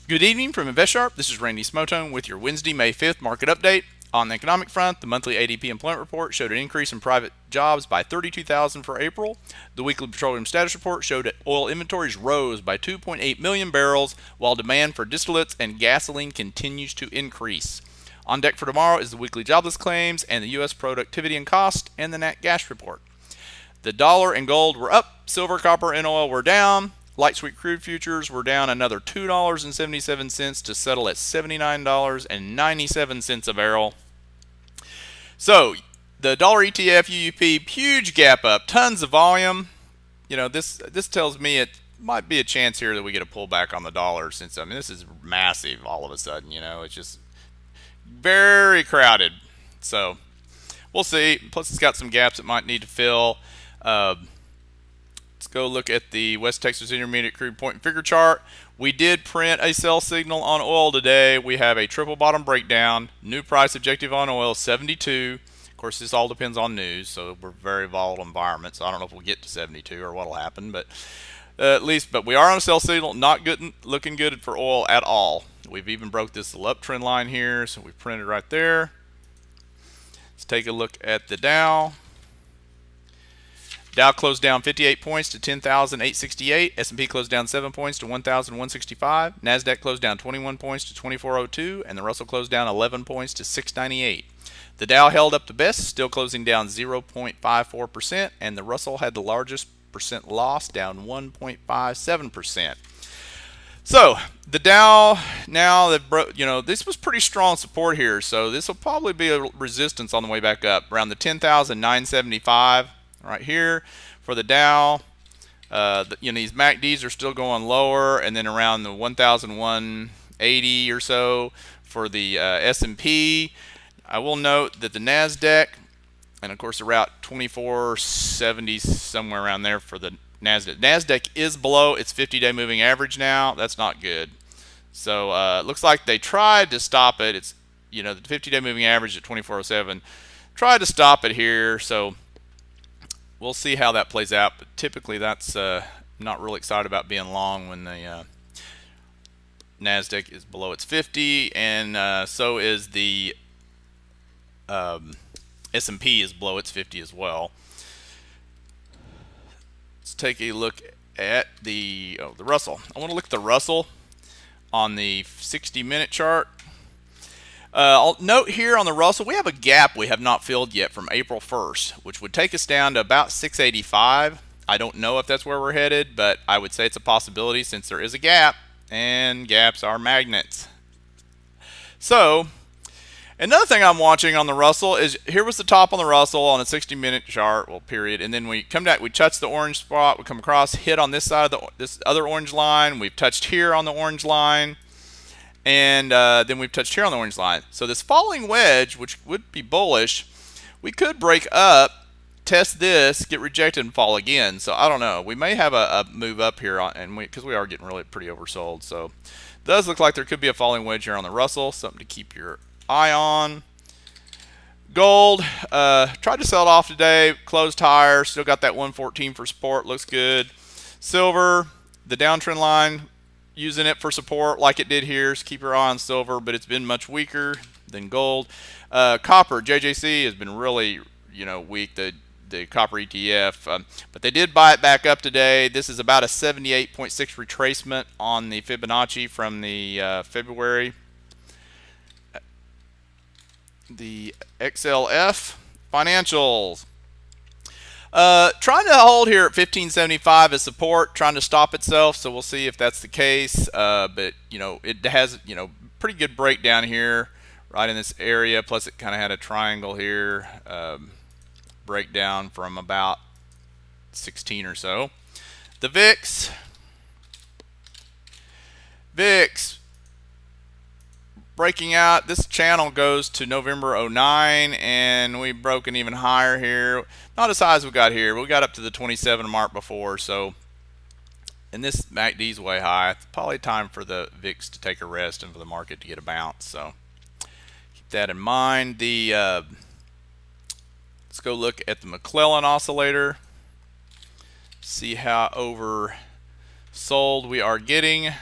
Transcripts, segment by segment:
Good evening from InvestSharp. This is Randy Smotone with your Wednesday, May 5th market update. On the economic front, the monthly ADP employment report showed an increase in private jobs by 32,000 for April. The weekly petroleum status report showed that oil inventories rose by 2.8 million barrels, while demand for distillates and gasoline continues to increase. On deck for tomorrow is the weekly jobless claims and the U.S. productivity and cost and the nat gas report. The dollar and gold were up, silver, copper, and oil were down. Light sweet crude futures were down another $2.77 to settle at $79.97 a barrel. So the dollar ETF UUP, huge gap up, tons of volume. This tells me it might be a chance here that we get a pullback on the dollar, since this is massive all of a sudden. It's just very crowded. So we'll see. Plus it's got some gaps it might need to fill. Let's go look at the West Texas Intermediate Crude Point and Figure chart. We did print a sell signal on oil today. We have a triple bottom breakdown. New price objective on oil 72. Of course, this all depends on news, so we're a very volatile environment. So I don't know if we'll get to 72 or what'll happen, but but we are on a sell signal. Not good, looking good for oil at all. We've even broke this little uptrend line here, so we printed right there. Let's take a look at the Dow. Dow closed down 58 points to 10,868. S&P closed down 7 points to 1,165. NASDAQ closed down 21 points to 2,402. And the Russell closed down 11 points to 698. The Dow held up the best, still closing down 0.54%. And the Russell had the largest percent loss, down 1.57%. So the Dow now that this was pretty strong support here. So this will probably be a resistance on the way back up around the 10,975. Right here for the Dow. These MACDs are still going lower, and then around the 1,180 or so for the S&P. I will note that the NASDAQ, and of course around 2470, somewhere around there for the NASDAQ. NASDAQ is below its 50-day moving average now. That's not good. So it looks like they tried to stop it. It's the 50-day moving average at 2407. Tried to stop it here. So we'll see how that plays out, but typically that's not really excited about being long when the NASDAQ is below its 50, and so is the S&P is below its 50 as well. Let's take a look at the Russell. I want to look at the Russell on the 60-minute chart. I'll note here on the Russell, we have a gap we have not filled yet from April 1st, which would take us down to about 685. I don't know if that's where we're headed, but I would say it's a possibility since there is a gap, and gaps are magnets. So another thing I'm watching on the Russell is, here was the top on the Russell on a 60-minute chart, period, and then we come down, we touch the orange spot, we come across, hit on this side of this other orange line, we've touched here on the orange line, and then we've touched here on the orange line. So this falling wedge, which would be bullish, we could break up, test this, get rejected, and fall again. So I don't know. We may have a move up here, because we are getting really pretty oversold. So it does look like there could be a falling wedge here on the Russell. Something to keep your eye on. Gold, tried to sell it off today, closed higher, still got that 114 for support, looks good. Silver, the downtrend line, using it for support like it did here. So keep your eye on silver, but it's been much weaker than gold. Copper, JJC has been really weak, the copper ETF, but they did buy it back up today. This is about a 78.6 retracement on the Fibonacci from the February. The XLF financials. Trying to hold here at 1575 as support, trying to stop itself, so we'll see if that's the case. But it has pretty good breakdown here, right in this area. Plus, it kind of had a triangle here, breakdown from about 16 or so. The VIX. Breaking out, this channel goes to November 09, and we've broken even higher here. Not as high as we got here. We got up to the 27 mark before, so, and this MACD's way high. It's probably time for the VIX to take a rest and for the market to get a bounce. So keep that in mind. Let's go look at the McClellan oscillator. See how oversold we are getting.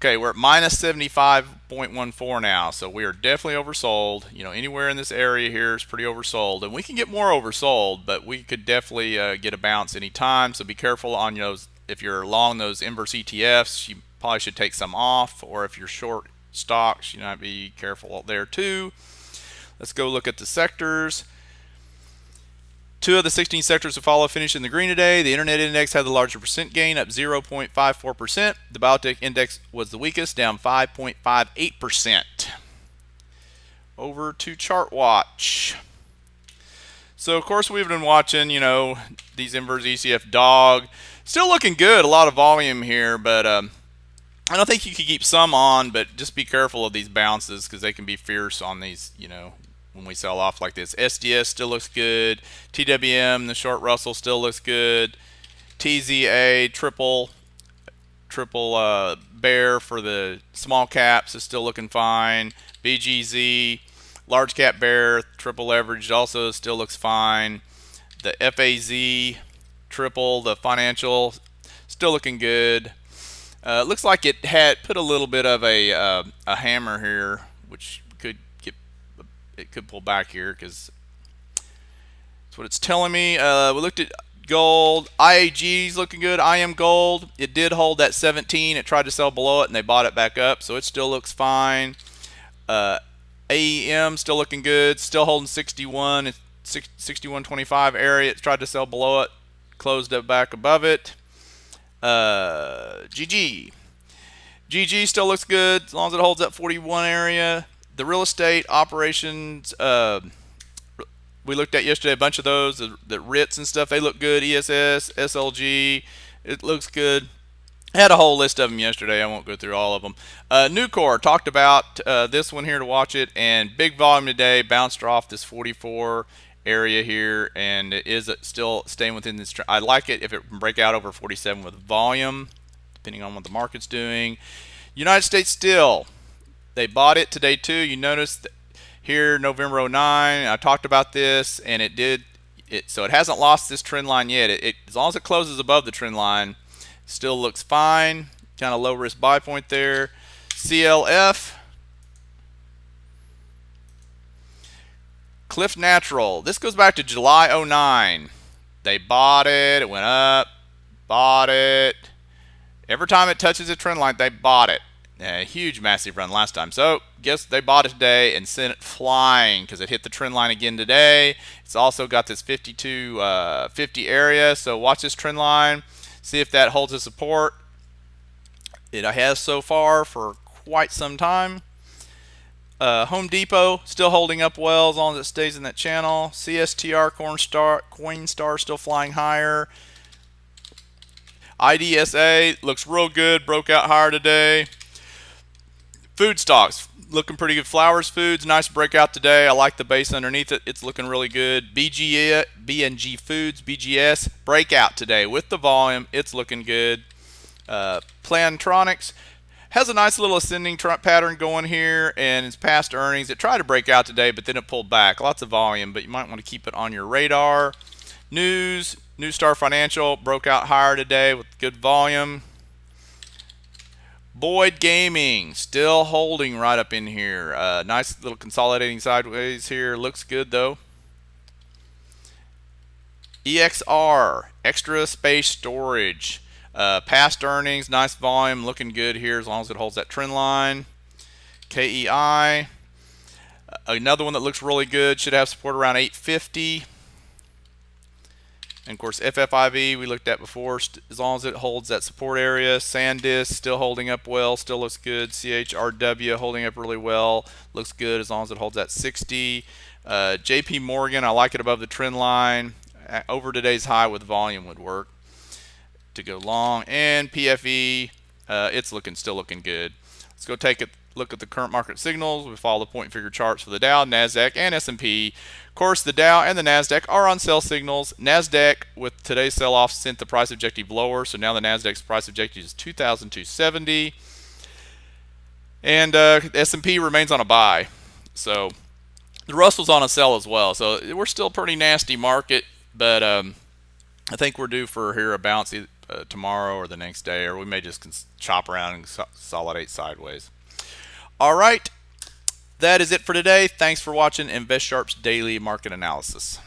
Okay, we're at minus 75.14 now, so we are definitely oversold. You know, anywhere in this area here is pretty oversold, and we can get more oversold, but we could definitely get a bounce anytime. So be careful on those. If you're long those inverse ETFs, you probably should take some off, or if you're short stocks, you might be careful there too. Let's go look at the sectors. 2 of the 16 sectors to follow finished in the green today. The internet index had the larger percent gain, up 0.54%. The biotech index was the weakest, down 5.58%. Over to ChartWatch. So of course we've been watching, you know, these inverse ECF dog. Still looking good, a lot of volume here, but I don't think you can keep some on, but just be careful of these bounces because they can be fierce on these, you know, when we sell off like this. SDS still looks good. TWM, the short Russell, still looks good. TZA, triple bear for the small caps is still looking fine. BGZ, large cap bear, triple leveraged, also still looks fine. The FAZ, triple, the financial, still looking good. Looks like it had put a little bit of a hammer here, which could pull back here because that's what it's telling me. We looked at gold. IAG's looking good. IM Gold, it did hold that 17. It tried to sell below it and they bought it back up, so it still looks fine. AEM still looking good, still holding 61. It's 61.25 area. It tried to sell below it, closed it back above it. GG still looks good as long as it holds that 41 area. The real estate operations, we looked at yesterday a bunch of those, the RITs and stuff, they look good. ESS, SLG, it looks good. I had a whole list of them yesterday. I won't go through all of them. Nucor, talked about this one here to watch it, and big volume today, bounced off this 44 area here, and it is still staying within this. I like it if it can break out over 47 with volume, depending on what the market's doing. United States Steel, they bought it today too. You notice here November 09, I talked about this, and so it hasn't lost this trend line yet. As long as it closes above the trend line, still looks fine. Kind of low risk buy point there. CLF, Cliff Natural, this goes back to July 09. They bought it, it went up, bought it. Every time it touches a trend line, they bought it. A huge massive run last time, so guess they bought it today and sent it flying because it hit the trend line again today. It's also got this 52.50 area, so watch this trend line, see if that holds a support. It has so far for quite some time. Home Depot still holding up well as long as it stays in that channel. CSTR, Coinstar still flying higher. IDSA looks real good, broke out higher today. Food stocks looking pretty good. Flowers Foods, nice breakout today. I like the base underneath it. It's looking really good. BNG Foods, BGS, breakout today with the volume. It's looking good. Plantronics has a nice little ascending pattern going here, and its past earnings, it tried to break out today, but then it pulled back. Lots of volume, but you might want to keep it on your radar. New Star Financial broke out higher today with good volume. Boyd Gaming still holding right up in here. Nice little consolidating sideways here. Looks good though. EXR, Extra Space Storage. Past earnings, nice volume, looking good here as long as it holds that trend line. KEI, another one that looks really good, should have support around 850. And of course FFIV we looked at before, as long as it holds that support area. SanDisk still holding up well, still looks good. CHRW holding up really well, looks good as long as it holds that 60. JP Morgan, I like it above the trend line. Over today's high with volume would work to go long. And PFE, it's still looking good. Let's go take a look at the current market signals. We follow the point and figure charts for the Dow, NASDAQ, and S&P. Of course, the Dow and the NASDAQ are on sell signals. NASDAQ, with today's sell-off, sent the price objective lower, so now the NASDAQ's price objective is 2,270. And S&P remains on a buy. So the Russell's on a sell as well. So we're still a pretty nasty market, but I think we're due for here a bounce tomorrow or the next day, or we may just chop around and consolidate sideways. All right, that is it for today. Thanks for watching InvestSharp's daily market analysis.